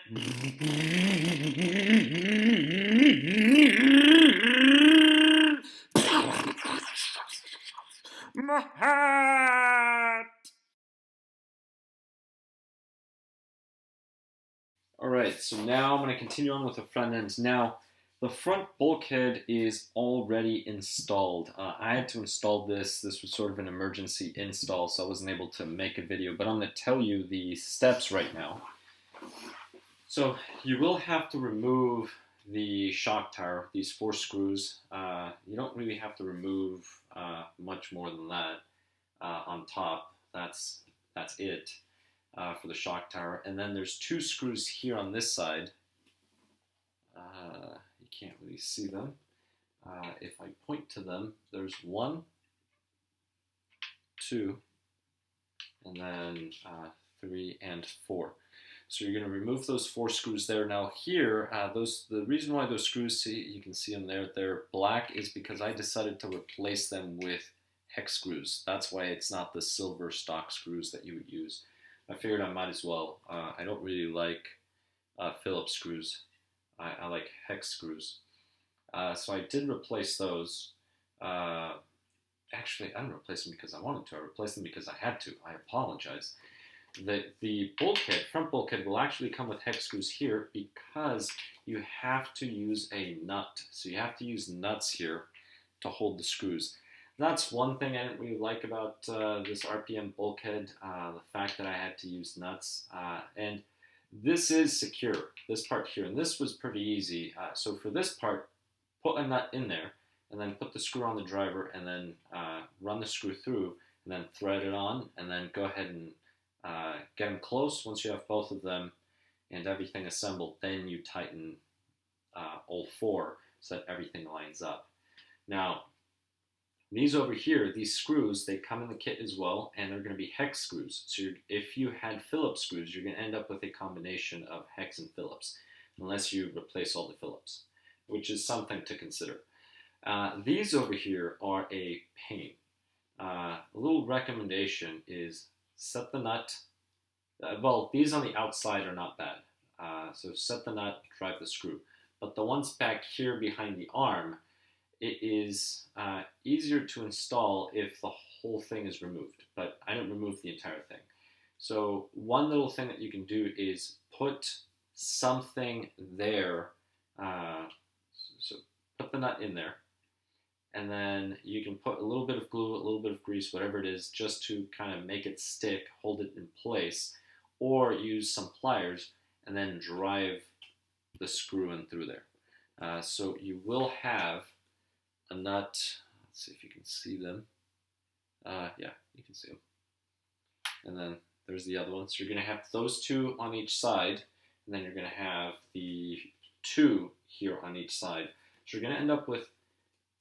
My hat! Alright, so now I'm going to continue on with the front ends. Now, the front bulkhead is already installed. I had to install this. This was sort of an emergency install, so I wasn't able to make a video, but I'm going to tell you the steps right now. So, you will have to remove the shock tower, these 4 screws. You don't really have to remove much more than that on top. That's it. For the shock tower, and then there's 2 screws here on this side. You can't really see them. If I point to them, there's 1, 2, and then 3 and 4. So you're going to remove those 4 screws there. Now here, the reason why those screws, you can see them there, they're black, is because I decided to replace them with hex screws. That's why it's not the silver stock screws that you would use. I figured I might as well. I don't really like Phillips screws. I like hex screws. So I did replace those. Actually, I didn't replace them because I wanted to. I replaced them because I had to. I apologize. The bulkhead, front bulkhead, will actually come with hex screws here because you have to use a nut. So you have to use nuts here to hold the screws. That's one thing I didn't really like about this RPM bulkhead, the fact that I had to use nuts. And this is secure, this part here, and this was pretty easy. So for this part, put a nut in there, and then put the screw on the driver, and then run the screw through, and then thread it on, and then go ahead and get them close. Once you have both of them and everything assembled, then you tighten all 4 so that everything lines up. Now, these over here, these screws, they come in the kit as well, and they're going to be hex screws. So if you had Phillips screws, you're going to end up with a combination of hex and Phillips, unless you replace all the Phillips, which is something to consider. These over here are a pain. A little recommendation is set the nut. Well, these on the outside are not bad. So set the nut, drive the screw. But the ones back here behind the arm, it is easier to install if the whole thing is removed, but I didn't remove the entire thing. So one little thing that you can do is put something there. So put the nut in there, and then you can put a little bit of glue, a little bit of grease, whatever it is, just to kind of make it stick, hold it in place, or use some pliers and then drive the screw in through there. So you will have a nut. Let's see if you can see them. Yeah, you can see them. And then there's the other one. So you're going to have those 2 on each side, and then you're going to have the 2 here on each side. So you're going to end up with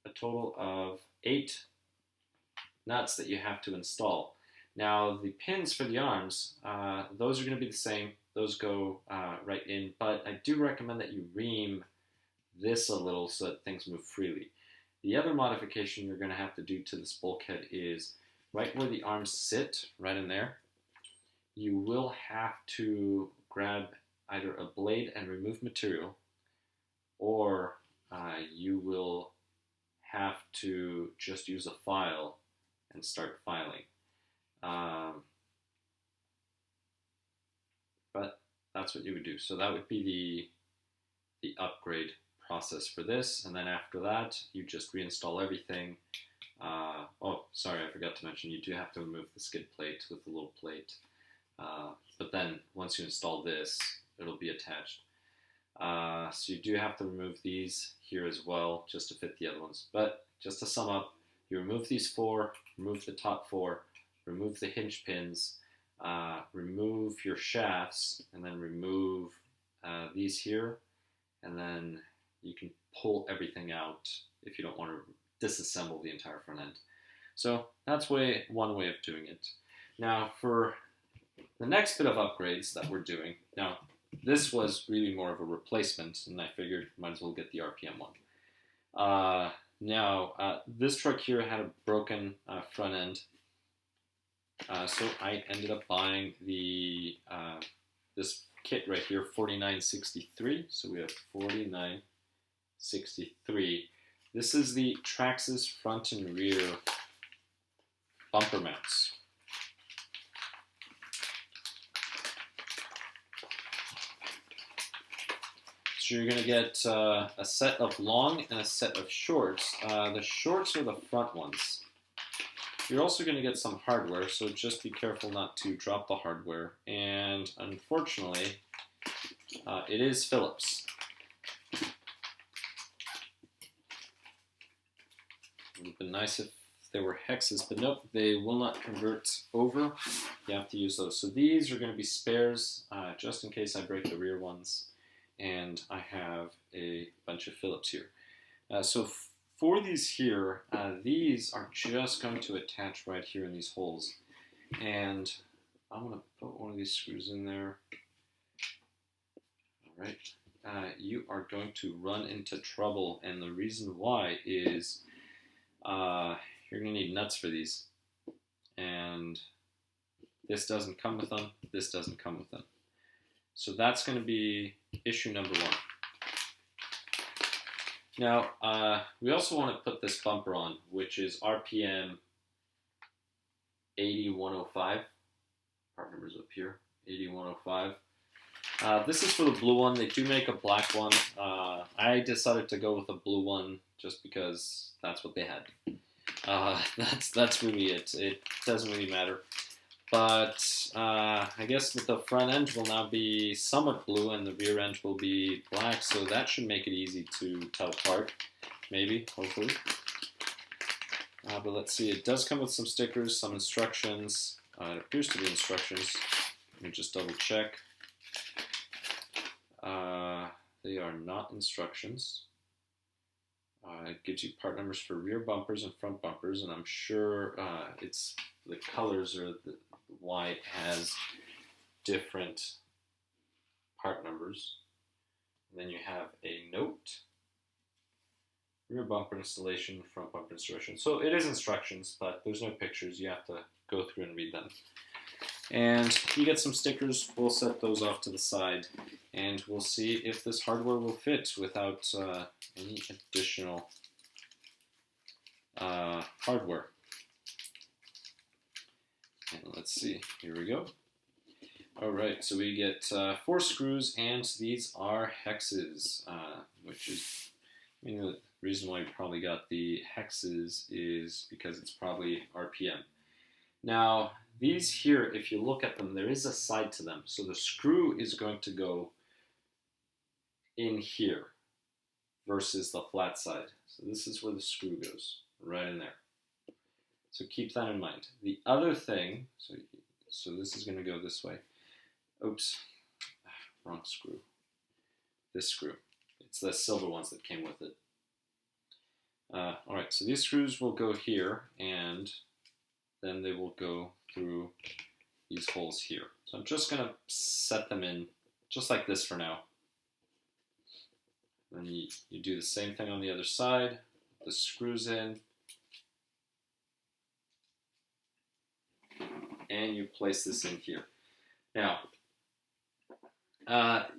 a total of 8 nuts that you have to install. Now the pins for the arms, those are going to be the same. Those go right in, but I do recommend that you ream this a little so that things move freely. The other modification you're going to have to do to this bulkhead is right where the arms sit, right in there, you will have to grab either a blade and remove material, or you will have to just use a file and start filing. But that's what you would do. So that would be the upgrade process for this, and then after that you just reinstall everything. Oh, sorry, I forgot to mention, you do have to remove the skid plate with the little plate, but then once you install this, it'll be attached. So you do have to remove these here as well, just to fit the other ones. But just to sum up, you remove these 4, remove the top 4, remove the hinge pins, remove your shafts, and then remove these here, and then you can pull everything out if you don't want to disassemble the entire front end. So that's one way of doing it. Now for the next bit of upgrades that we're doing, now this was really more of a replacement, and I figured might as well get the RPM one. This truck here had a broken front end, so I ended up buying this kit right here, 4963. So we have 4963. This is the Traxxas front and rear bumper mounts. So you're going to get a set of long and a set of shorts. The shorts are the front ones. You're also going to get some hardware, so just be careful not to drop the hardware. And unfortunately, it is Phillips. It would have been nice if they were hexes, but nope, they will not convert over. You have to use those. So these are going to be spares, just in case I break the rear ones. And I have a bunch of Phillips here. So for these here, these are just going to attach right here in these holes. And I'm going to put one of these screws in there. All right. You are going to run into trouble, and the reason why is you're going to need nuts for these. And this doesn't come with them. This doesn't come with them. So that's going to be issue number one. Now, we also want to put this bumper on, which is RPM 8105. Part number's up here, 8105. This is for the blue one. They do make a black one. I decided to go with a blue one just because that's what they had. That's really it. It doesn't really matter. But I guess that the front end will now be somewhat blue and the rear end will be black, so that should make it easy to tell apart, maybe, hopefully. But let's see, it does come with some stickers, some instructions. It appears to be instructions. Let me just double check. They are not instructions. It gives you part numbers for rear bumpers and front bumpers, and I'm sure it's the colors or why it has different part numbers. And then you have a note, rear bumper installation, front bumper installation. So it is instructions, but there's no pictures. You have to go through and read them. And you get some stickers. We'll set those off to the side, and we'll see if this hardware will fit without any additional hardware. And let's see, here we go. All right, so we get 4 screws, and these are hexes, which is, I mean, the reason why you probably got the hexes is because it's probably RPM. Now, these here, if you look at them, there is a side to them. So the screw is going to go in here versus the flat side. So this is where the screw goes, right in there. So keep that in mind. The other thing, so this is going to go this way. Oops, wrong screw. This screw. It's the silver ones that came with it. All right, so these screws will go here, and then they will go through these holes here. So I'm just going to set them in just like this for now. Then you do the same thing on the other side. The screws in. And you place this in here. Now,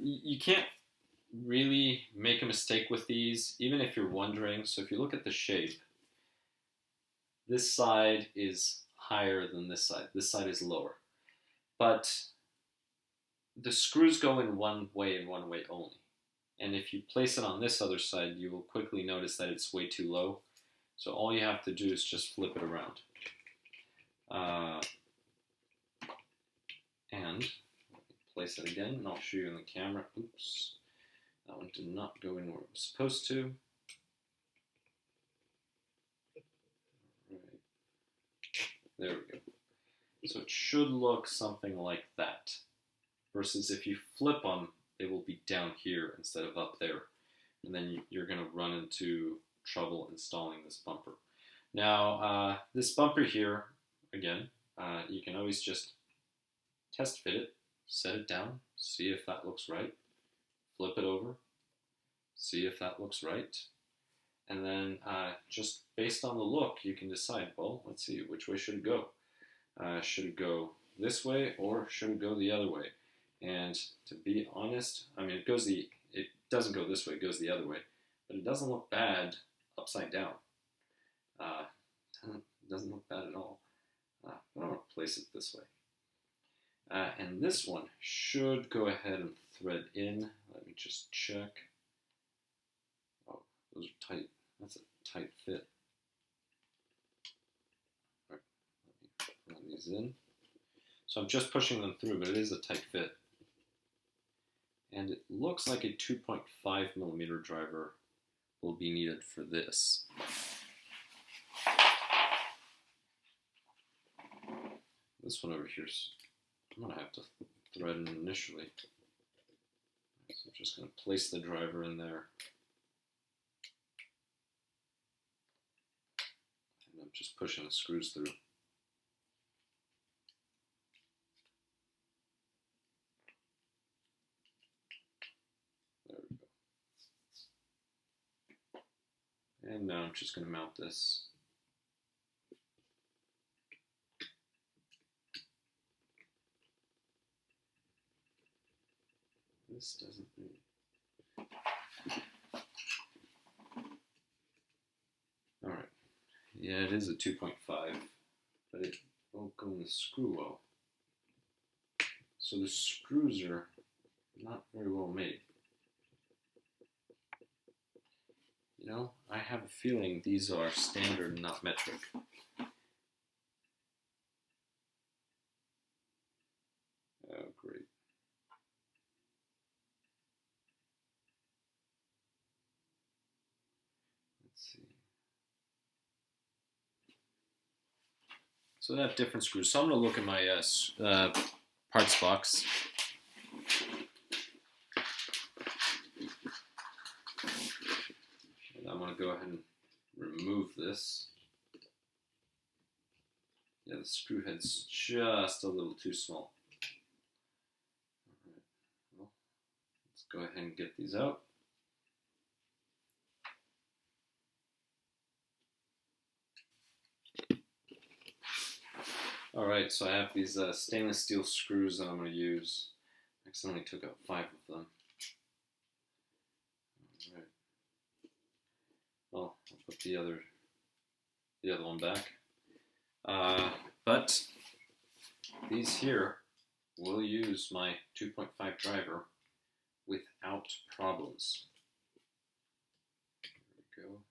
you can't really make a mistake with these, even if you're wondering. So if you look at the shape, this side is higher than this side. This side is lower. But the screws go in one way and one way only. And if you place it on this other side, you will quickly notice that it's way too low. So all you have to do is just flip it around. And place it again, and I'll show you in the camera. Oops, that one did not go in where it was supposed to. Right. There we go. So it should look something like that. Versus if you flip them, it will be down here instead of up there. And then you're going to run into trouble installing this bumper. Now, this bumper here, again, you can always just test fit it, set it down, see if that looks right, flip it over, see if that looks right, and then just based on the look, you can decide, well, let's see, which way should it go? Should it go this way or should it go the other way? And to be honest, I mean, it doesn't go this way, it goes the other way, but it doesn't look bad upside down. It doesn't look bad at all. But I'm going to place it this way. And this one should go ahead and thread in. Let me just check. Oh, those are tight. That's a tight fit. All right, let me run these in. So I'm just pushing them through, but it is a tight fit. And it looks like a 2.5 millimeter driver will be needed for this. This one over here, I'm going to have to thread in initially. So I'm just going to place the driver in there. And I'm just pushing the screws through. There we go. And now I'm just going to mount this. This doesn't really... Alright. Yeah, it is a 2.5, but it won't go in the screw well. So the screws are not very well made. You know, I have a feeling these are standard, not metric. Oh, great. Let's see. So they have different screws. So I'm going to look at my parts box. And I'm going to go ahead and remove this. Yeah, the screw head's just a little too small. All right. Well, let's go ahead and get these out. Alright, so I have these stainless steel screws that I'm going to use. I accidentally took out 5 of them. Alright. Well, I'll put the other one back. But these here will use my 2.5 driver without problems. There we go.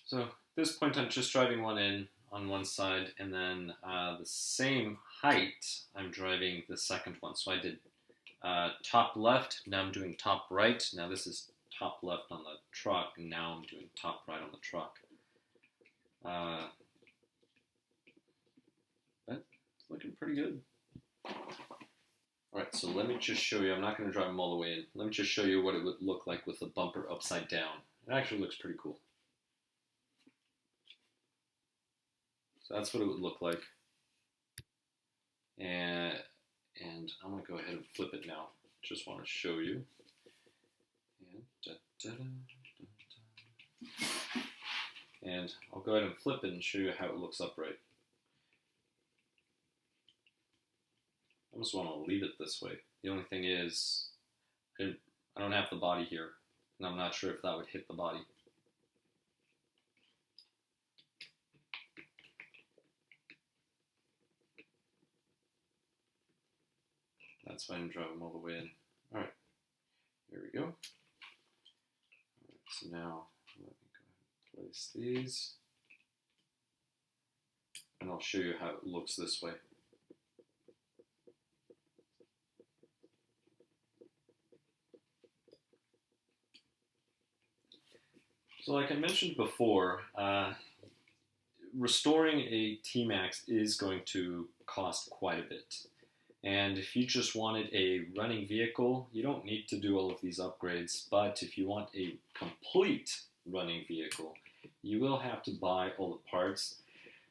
So at this point I'm just driving one in on one side, and then the same height I'm driving the second one. So I did top left, now I'm doing top right. Now this is top left on the truck, and now I'm doing top right on the truck. But it's looking pretty good. Alright, so let me just show you, I'm not going to drive them all the way in. Let me just show you what it would look like with the bumper upside down. It actually looks pretty cool. So that's what it would look like. And I'm going to go ahead and flip it now. Just want to show you. And I'll go ahead and flip it and show you how it looks upright. I just want to leave it this way. The only thing is, I don't have the body here, and I'm not sure if that would hit the body. That's why I didn't drive them all the way in. Alright, here we go. Alright, so now let me go ahead and place these. And I'll show you how it looks this way. So like I mentioned before, restoring a Tmaxx is going to cost quite a bit. And if you just wanted a running vehicle, you don't need to do all of these upgrades. But if you want a complete running vehicle, you will have to buy all the parts.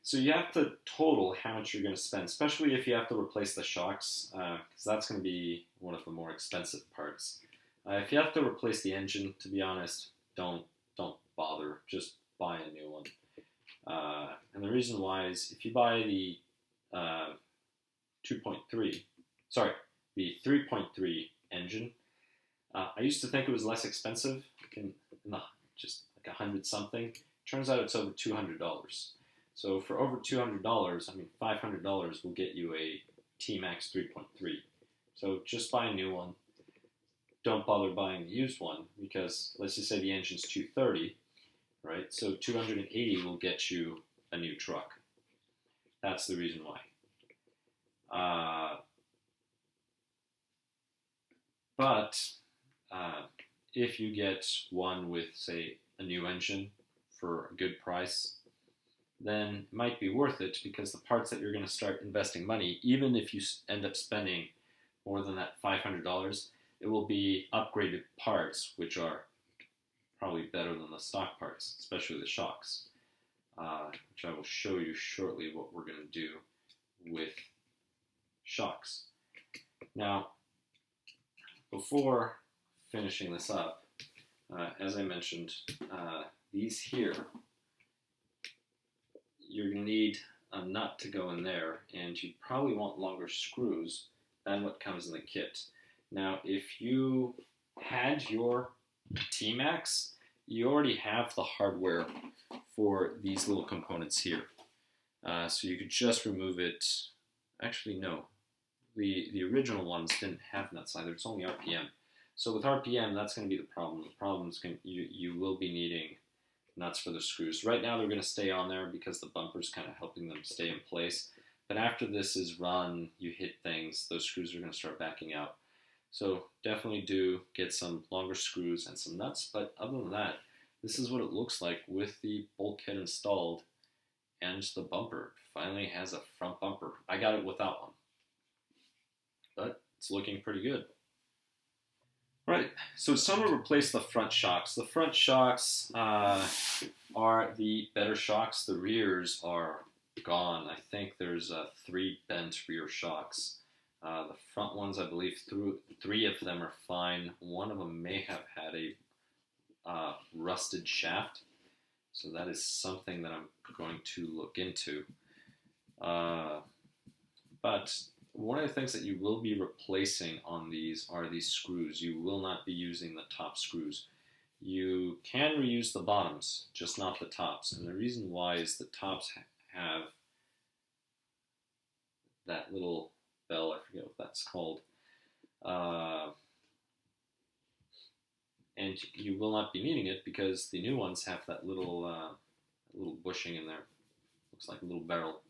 So you have to total how much you're going to spend, especially if you have to replace the shocks, because that's going to be one of the more expensive parts. If you have to replace the engine, to be honest, don't bother. Just buy a new one. And the reason why is if you buy the 2.3, sorry, the 3.3 engine, I used to think it was less expensive, just like $100 something. Turns out it's over $200. So for over $200, I mean $500 will get you a Tmaxx 3.3. So just buy a new one. Don't bother buying the used one because let's just say the engine's 230, right? So 280 will get you a new truck. That's the reason why. But if you get one with, say, a new engine for a good price, then it might be worth it because the parts that you're going to start investing money, even if you end up spending more than that $500, it will be upgraded parts, which are probably better than the stock parts, especially the shocks, which I will show you shortly what we're going to do with shocks. Now, before finishing this up, as I mentioned, these here, you're going to need a nut to go in there, and you probably want longer screws than what comes in the kit. Now, if you had your Tmaxx, you already have the hardware for these little components here. So you could just remove it. Actually, no. The original ones didn't have nuts either. It's only RPM. So with RPM, that's going to be the problem. The problem is you will be needing nuts for the screws. Right now, they're going to stay on there because the bumper's kind of helping them stay in place. But after this is run, you hit things, those screws are going to start backing out. So definitely do get some longer screws and some nuts. But other than that, this is what it looks like with the bulkhead installed and the bumper. Finally has a front bumper. I got it without one, but it's looking pretty good. Right, so it's time to replace the front shocks. The front shocks are the better shocks. The rears are gone. I think there's 3 bent rear shocks. The front ones, I believe, 3 of them are fine. One of them may have had a rusted shaft. So that is something that I'm going to look into. But one of the things that you will be replacing on these are these screws. You will not be using the top screws. You can reuse the bottoms, just not the tops. And the reason why is the tops have that little bell, I forget what that's called. And you will not be needing it because the new ones have that little bushing in there. Looks like a little barrel.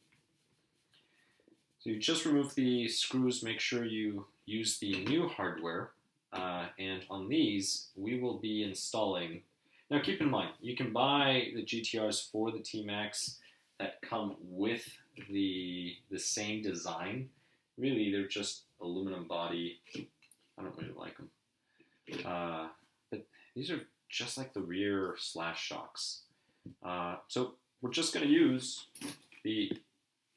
So you just remove the screws, make sure you use the new hardware, and on these we will be installing. Now keep in mind, you can buy the GTRs for the Tmaxx that come with the same design. Really, they're just aluminum body. I don't really like them. But these are just like the rear slash shocks. So we're just going to use the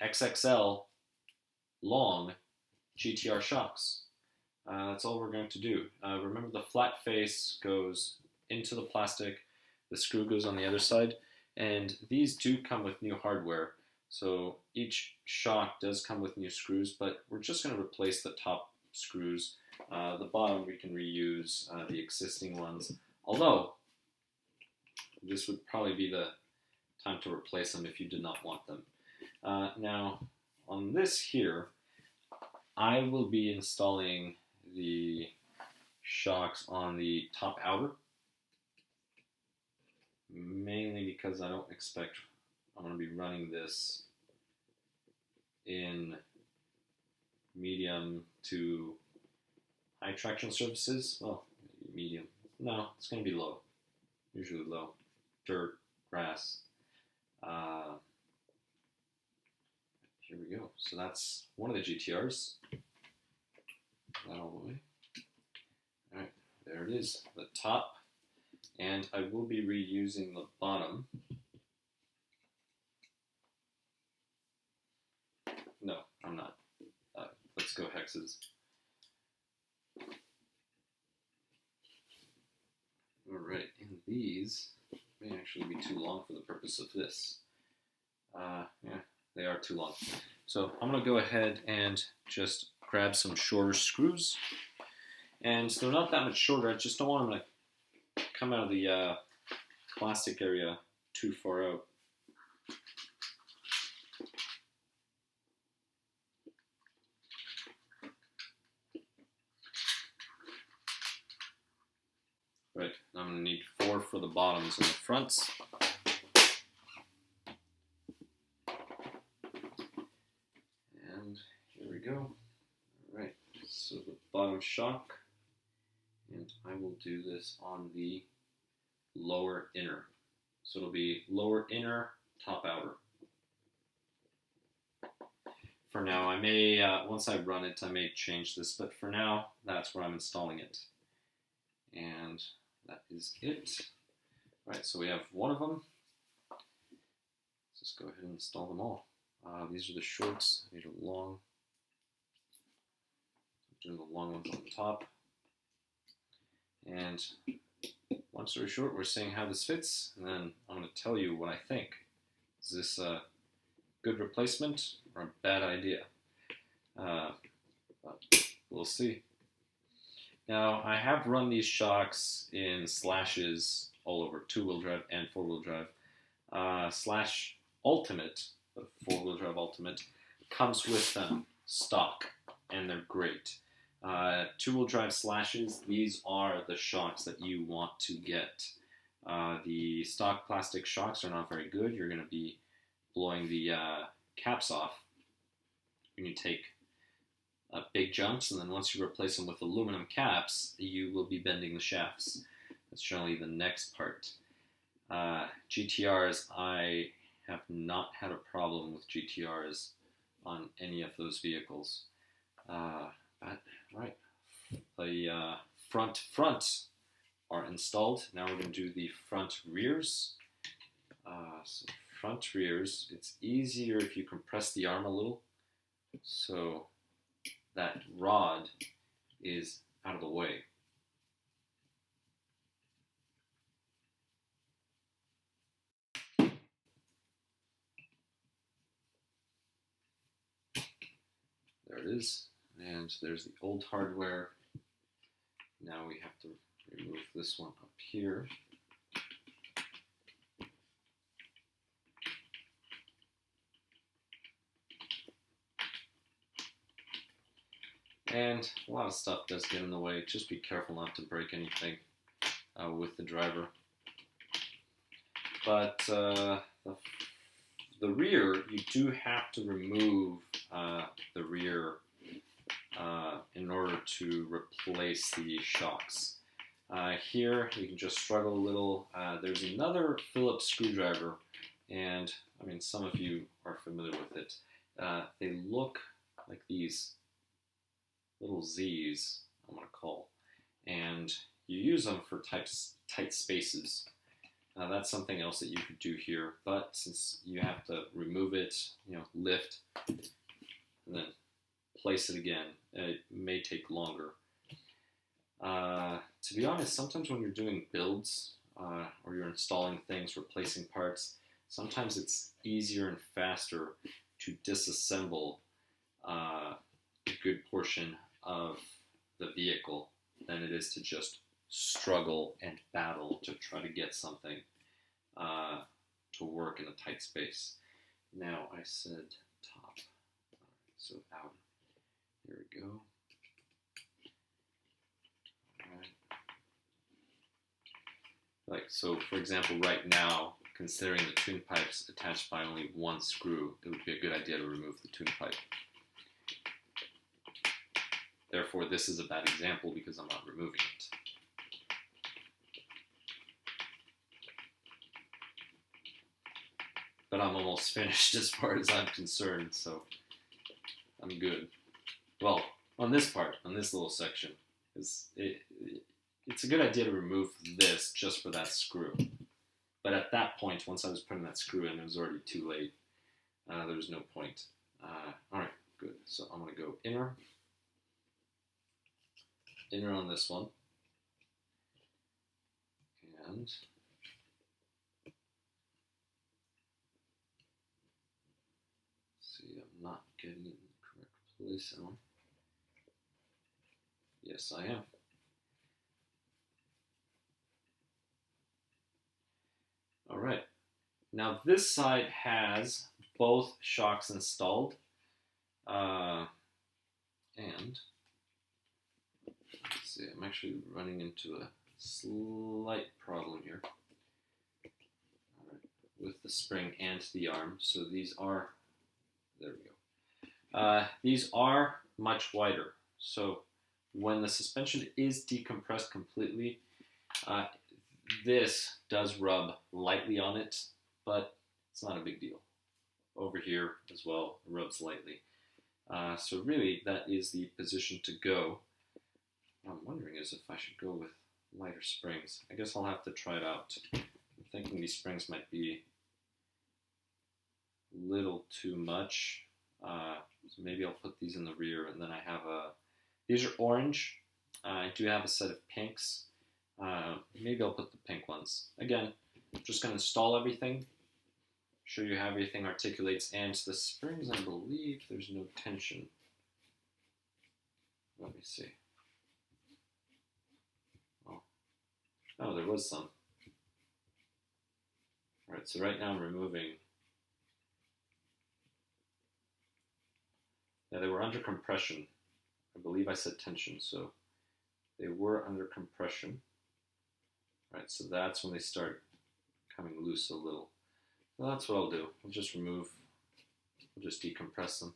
XXL long GTR shocks. That's all we're going to do. Remember, the flat face goes into the plastic, the screw goes on the other side, and these do come with new hardware. So each shock does come with new screws, but we're just going to replace the top screws. The bottom we can reuse the existing ones, although this would probably be the time to replace them if you did not want them. Now, on this here, I will be installing the shocks on the top outer, mainly because I don't expect I'm going to be running this in medium to high traction surfaces. Well, medium. No, it's going to be low. Usually low. Dirt, grass. Here we go. So that's one of the GTRs. That all the way. Alright, there it is. The top. And I will be reusing the bottom. No, I'm not. Let's go hexes. these may actually be too long for the purpose of this. Yeah, they are too long. So I'm going to go ahead and just grab some shorter screws. And they're not that much shorter, I just don't want them to come out of the plastic area too far out. Right, I'm going to need 4 for the bottoms and the fronts. And here we go. Alright, so the bottom shock, and I will do this on the lower inner. So it'll be lower inner, top outer. For now, I may, once I run it, I may change this, but for now, that's where I'm installing it. And that is it. Alright, so we have one of them. Let's just go ahead and install them all. These are the shorts. I need a long. I'm doing the long ones on the top. And long story short, we're seeing how this fits, and then I'm going to tell you what I think. Is this a good replacement or a bad idea? But we'll see. Now, I have run these shocks in slashes all over, 2-wheel drive and 4-wheel drive. Slash Ultimate, the 4-wheel drive Ultimate, comes with them stock, and they're great. 2-wheel drive slashes, these are the shocks that you want to get. The stock plastic shocks are not very good. You're going to be blowing the caps off when you take big jumps, and then once you replace them with aluminum caps, you will be bending the shafts. That's generally the next part. GTRs, I have not had a problem with GTRs on any of those vehicles. Right, the fronts are installed. Now we're going to do the front rears. So front rears, it's easier if you compress the arm a little, so that rod is out of the way. There it is, and there's the old hardware. Now we have to remove this one up here. And a lot of stuff does get in the way. Just be careful not to break anything with the driver. But the rear, you do have to remove the rear in order to replace the shocks. Here, you can just struggle a little. There's another Phillips screwdriver, and I mean, some of you are familiar with it. They look like these little Z's, I'm going to call, and you use them for tight spaces. That's something else that you could do here, but since you have to remove it, lift, and then place it again, it may take longer. To be honest, sometimes when you're doing builds, or you're installing things, replacing parts, sometimes it's easier and faster to disassemble a good portion of the vehicle than it is to just struggle and battle to try to get something to work in a tight space. Now I said top, so out. Here we go. Like, so for example, right now, considering the tune pipe's attached by only one screw, it would be a good idea to remove the tune pipe. Therefore, this is a bad example because I'm not removing it. But I'm almost finished as far as I'm concerned, so I'm good. Well, on this part, on this little section, it's a good idea to remove this just for that screw. But at that point, once I was putting that screw in, it was already too late. There was no point. Alright, good. So I'm going to go inner on this one. And not getting it in the correct place, am I? Yes, I am. All right. Now this side has both shocks installed, and let's see, I'm actually running into a slight problem here. All right, with the spring and the arm. So these are, there we go. These are much wider. So when the suspension is decompressed completely, this does rub lightly on it, but it's not a big deal. Over here as well, it rubs lightly. So really, that is the position to go. What I'm wondering is if I should go with lighter springs. I guess I'll have to try it out. I'm thinking these springs might be a little too much. So maybe I'll put these in the rear, and then I have these are orange. I do have a set of pinks. Maybe I'll put the pink ones. Again, I'm just going to install everything, show you how everything articulates, and the springs, I believe there's no tension. Let me see. Oh, there was some. Alright, so right now I'm removing. Yeah, they were under compression. I believe I said tension, so they were under compression. Right, so that's when they start coming loose a little. Well, that's what I'll do. We'll just decompress them.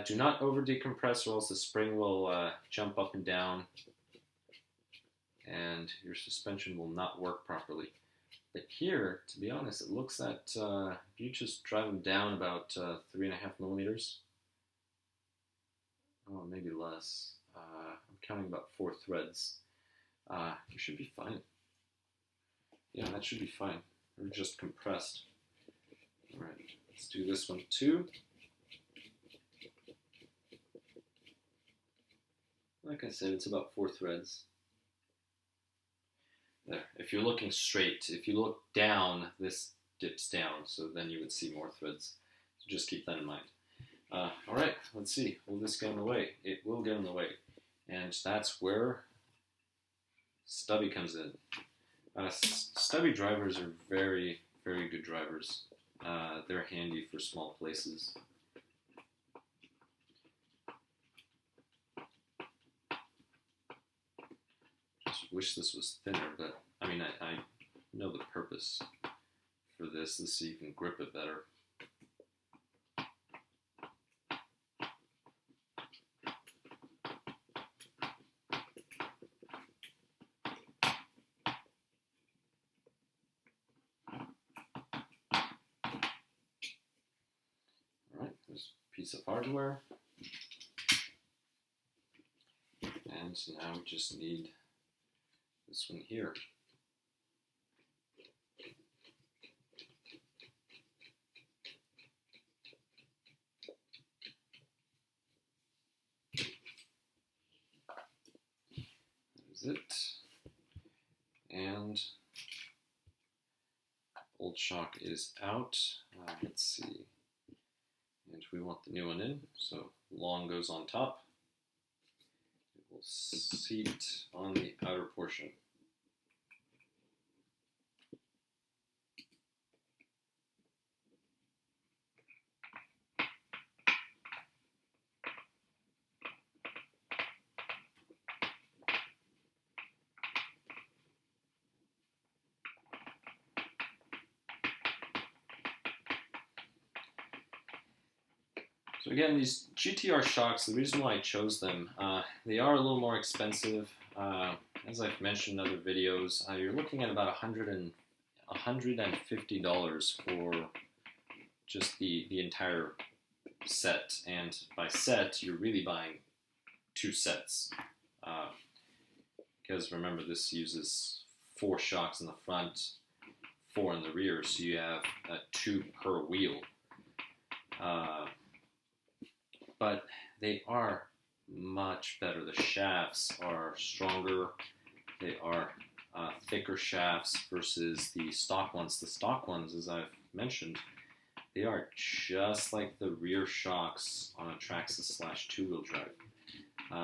Do not over decompress, or else the spring will jump up and down and your suspension will not work properly. But here, to be honest, it looks that if you just drive them down about 3.5 millimeters, oh, maybe less. I'm counting about 4 threads. You should be fine. Yeah, that should be fine. They're just compressed. All right, let's do this one too. Like I said, it's about 4 threads. There. If you're looking straight, if you look down, this dips down, so then you would see more threads. So just keep that in mind. All right, let's see. Will this get in the way? It will get in the way. And that's where stubby comes in. Stubby drivers are very, very good drivers. They're handy for small places. Just wish this was thinner, but I mean, I know the purpose for this is so you can grip it better. There's a piece of hardware, and now we just need this one here. That is it, and old shock is out. Let's see. And we want the new one in, so long goes on top. It will seat on the outer portion. So again, these GTR shocks, the reason why I chose them, they are a little more expensive. As I've mentioned in other videos, you're looking at about $150 for just the entire set. And by set, you're really buying 2 sets. Because remember, this uses 4 shocks in the front, 4 in the rear, so you have 2 per wheel. But they are much better. The shafts are stronger, they are thicker shafts versus the stock ones. The stock ones, as I've mentioned, they are just like the rear shocks on a Traxxas / two-wheel drive.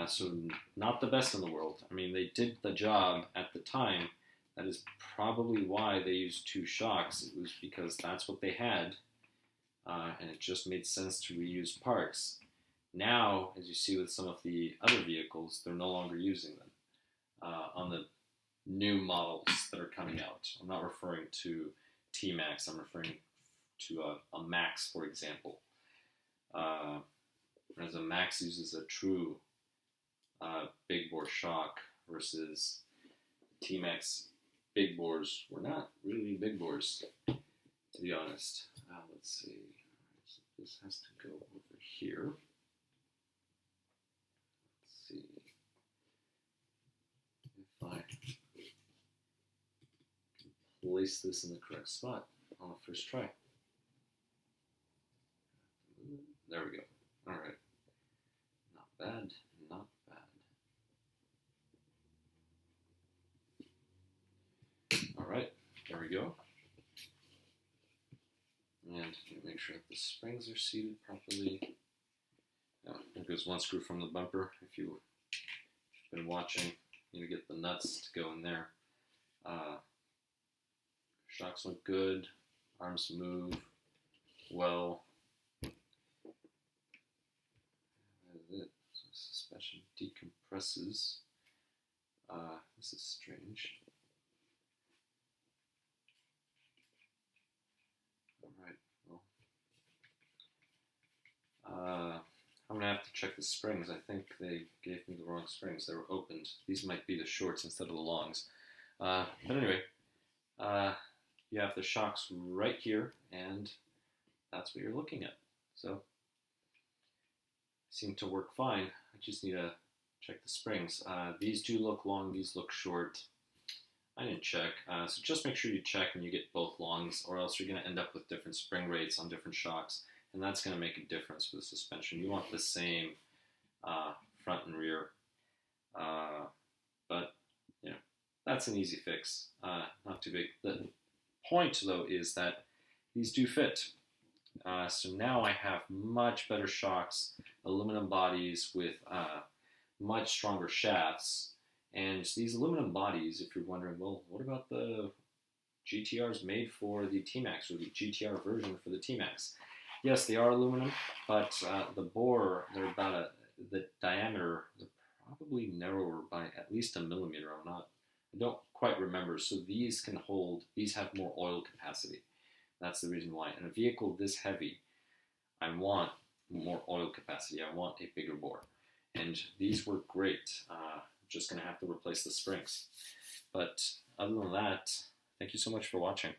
So not the best in the world. I mean, they did the job at the time. That is probably why they used two shocks. It was because that's what they had, and it just made sense to reuse parts. Now, as you see with some of the other vehicles, they're no longer using them on the new models that are coming out. I'm not referring to Tmaxx. I'm referring to a Max, for example. Whereas a Max uses a true big bore shock versus Tmaxx big bores were not really big bores, to be honest. Let's see. So this has to go over here. Let's see if I can place this in the correct spot on the first try. There we go. All right. Not bad. Not bad. All right. There we go. And make sure that the springs are seated properly. There goes one screw from the bumper. If you've been watching, you get the nuts to go in there. Shocks look good. Arms move well. That's it. So suspension decompresses. This is strange. Alright, well. I'm going to have to check the springs. I think they gave me the wrong springs. They were opened. These might be the shorts instead of the longs. But anyway, you have the shocks right here, and that's what you're looking at. So, seem to work fine. I just need to check the springs. These do look long, these look short. I didn't check, so just make sure you check and you get both longs, or else you're going to end up with different spring rates on different shocks, and that's going to make a difference for the suspension. You want the same front and rear, but you know, that's an easy fix, not too big. The point, though, is that these do fit. So now I have much better shocks, aluminum bodies with much stronger shafts. And these aluminum bodies, if you're wondering, well, what about the GTRs made for the Tmaxx, or the GTR version for the Tmaxx? Yes, they are aluminum, but the bore, they're about the diameter, they're probably narrower by at least a millimeter. I don't quite remember. So these can hold, these have more oil capacity. That's the reason why. In a vehicle this heavy, I want more oil capacity. I want a bigger bore. And these work great. Just going to have to replace the springs. But other than that, thank you so much for watching.